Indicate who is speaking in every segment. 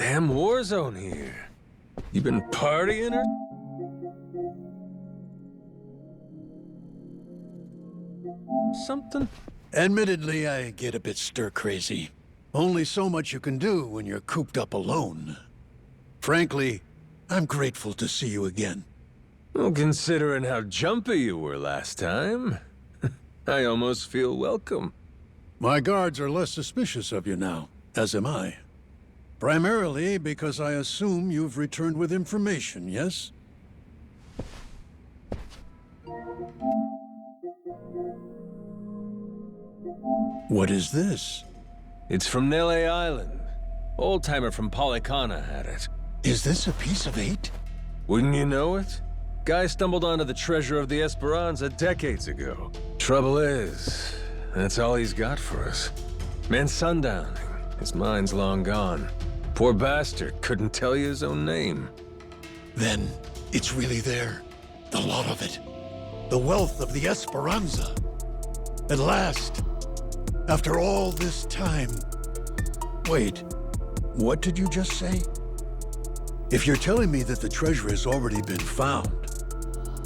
Speaker 1: damn war zone here. You been partying or... something?
Speaker 2: Admittedly, I get a bit stir-crazy. Only so much you can do when you're cooped up alone. Frankly, I'm grateful to see you again.
Speaker 1: Well, considering how jumpy you were last time, I almost feel welcome.
Speaker 2: My guards are less suspicious of you now, as am I. Primarily because I assume you've returned with information, yes? What is this?
Speaker 1: It's from Nele Island. Old-timer from Polycana had it.
Speaker 2: Is this a piece of 8?
Speaker 1: Wouldn't you know it? Guy stumbled onto the treasure of the Esperanza decades ago. Trouble is, that's all he's got for us. Man's sundowning. His mind's long gone. Poor bastard couldn't tell you his own name.
Speaker 2: Then, it's really there. The lot of it. The wealth of the Esperanza. At last. After all this time. Wait, what did you just say? If you're telling me that the treasure has already been found,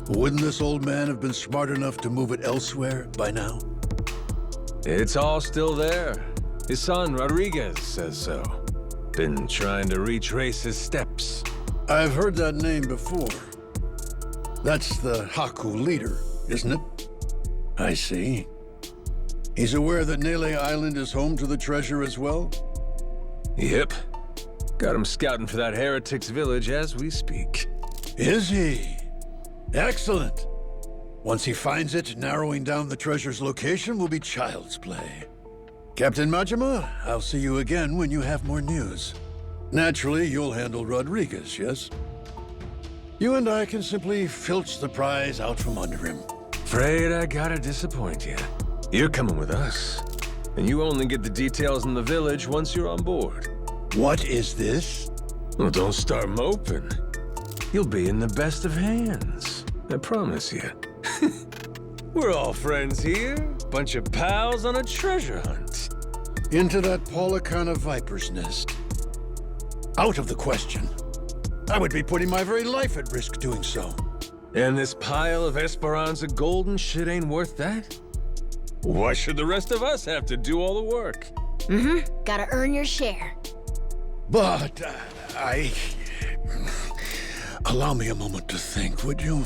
Speaker 2: wouldn't this old man have been smart enough to move it elsewhere by now?
Speaker 1: It's all still there. His son, Rodriguez, says so. Been trying to retrace his steps.
Speaker 2: I've heard that name before. That's the Haku leader, isn't it? I see. He's aware that Nele Island is home to the treasure as well?
Speaker 1: Yep. Got him scouting for that heretic's village as we speak.
Speaker 2: Is he? Excellent. Once he finds it, narrowing down the treasure's location will be child's play. Captain Majima, I'll see you again when you have more news. Naturally, you'll handle Rodriguez, yes? You and I can simply filch the prize out from under him.
Speaker 1: Afraid I gotta disappoint you. You're coming with us. And you only get the details in the village once you're on board.
Speaker 2: What is this?
Speaker 1: Well, don't start moping. You'll be in the best of hands. I promise you. We're all friends here. Bunch of pals on a treasure hunt.
Speaker 2: Into that Polycana viper's nest. Out of the question. I would be putting my very life at risk doing so.
Speaker 1: And this pile of Esperanza gold and shit ain't worth that? Why should the rest of us have to do all the work?
Speaker 3: Gotta earn your share.
Speaker 2: But, allow me a moment to think, would you?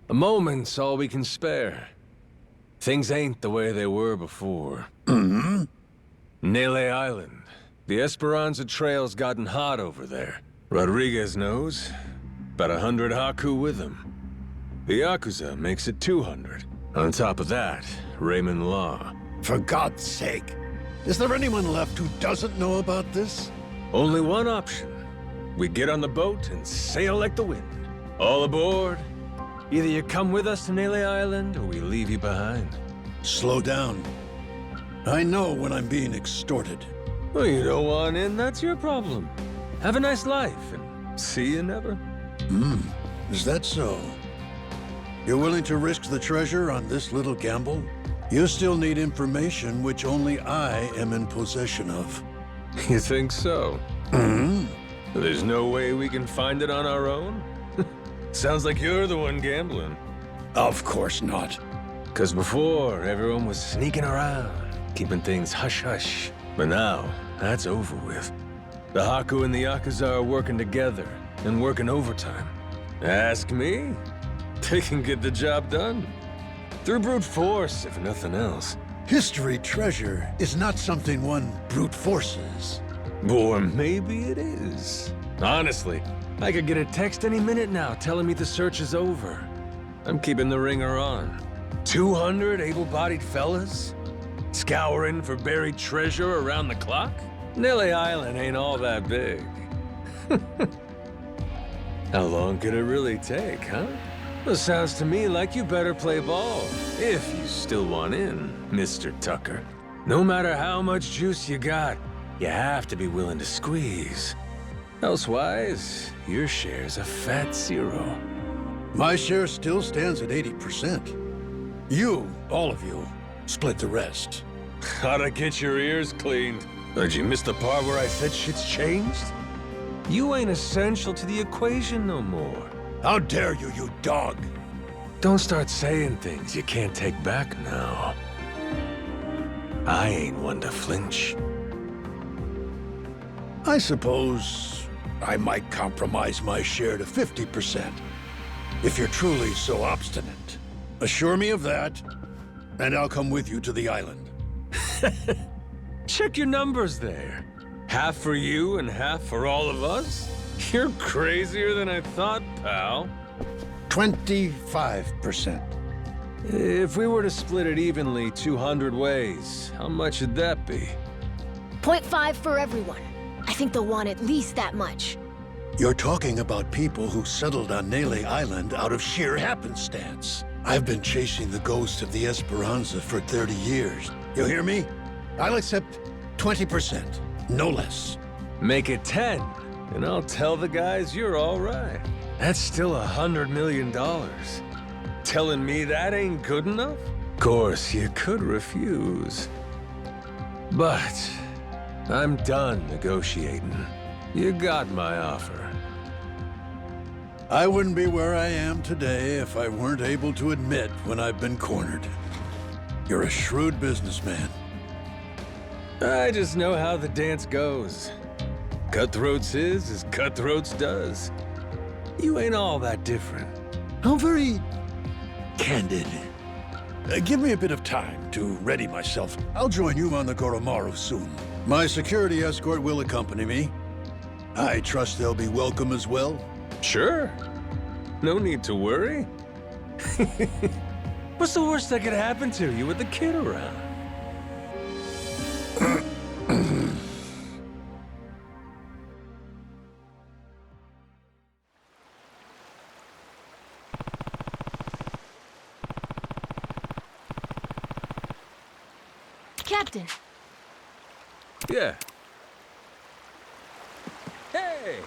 Speaker 1: A moment's all we can spare. Things ain't the way they were before. Nele Island. The Esperanza Trail's gotten hot over there. Rodriguez knows. About 100 Haku with him. The Yakuza makes it 200. On top of that, Raymond Law.
Speaker 2: For God's sake. Is there anyone left who doesn't know about this?
Speaker 1: Only one option. We get on the boat and sail like the wind. All aboard. Either you come with us to Nele Island, or we leave you behind.
Speaker 2: Slow down. I know when I'm being extorted.
Speaker 1: Well, you don't want in, that's your problem. Have a nice life, and see you never.
Speaker 2: Is that so? You're willing to risk the treasure on this little gamble? You still need information which only I am in possession of.
Speaker 1: You think so? There's no way we can find it on our own? Sounds like you're the one gambling.
Speaker 2: Of course not.
Speaker 1: 'Cause before, everyone was sneaking around, keeping things hush-hush. But now, that's over with. The Haku and the Yakuza are working together, and working overtime. Ask me, they can get the job done. Through brute force, if nothing else.
Speaker 2: History treasure is not something one brute forces.
Speaker 1: Or maybe it is. Honestly, I could get a text any minute now telling me the search is over. I'm keeping the ringer on. 200 able-bodied fellas? Scouring for buried treasure around the clock? Nele Island ain't all that big. How long could it really take, huh? Well, sounds to me like you better play ball, if you still want in, Mr. Tucker. No matter how much juice you got, you have to be willing to squeeze. Elsewise, your share's a fat 0.
Speaker 2: My share still stands at 80%. You, all of you, split the rest.
Speaker 1: How'd I get your ears cleaned? Did you miss the part where I said shit's changed? You ain't essential to the equation no more.
Speaker 2: How dare you, you dog!
Speaker 1: Don't start saying things you can't take back now. I ain't one to flinch.
Speaker 2: I suppose I might compromise my share to 50%, if you're truly so obstinate. Assure me of that, and I'll come with you to the island.
Speaker 1: Check your numbers there. Half for you and half for all of us? You're crazier than I thought, pal.
Speaker 2: 25%.
Speaker 1: If we were to split it evenly 200 ways, how much would that be?
Speaker 3: 0.5 for everyone. I think they'll want at least that much.
Speaker 2: You're talking about people who settled on Nele Island out of sheer happenstance. I've been chasing the ghost of the Esperanza for 30 years. You hear me? I'll accept 20%, no less.
Speaker 1: Make it 10, and I'll tell the guys you're all right. That's still $100 million. Telling me that ain't good enough? Of course, you could refuse. But I'm done negotiating. You got my offer.
Speaker 2: I wouldn't be where I am today if I weren't able to admit when I've been cornered. You're a shrewd businessman.
Speaker 1: I just know how the dance goes. Cutthroats is as cutthroats does. You ain't all that different.
Speaker 2: How very candid. Give me a bit of time to ready myself. I'll join you on the Goromaru soon. My security escort will accompany me. I trust they'll be welcome as well.
Speaker 1: Sure. No need to worry. What's the worst that could happen to you with the kid around?
Speaker 3: Captain.
Speaker 1: Yeah. Hey!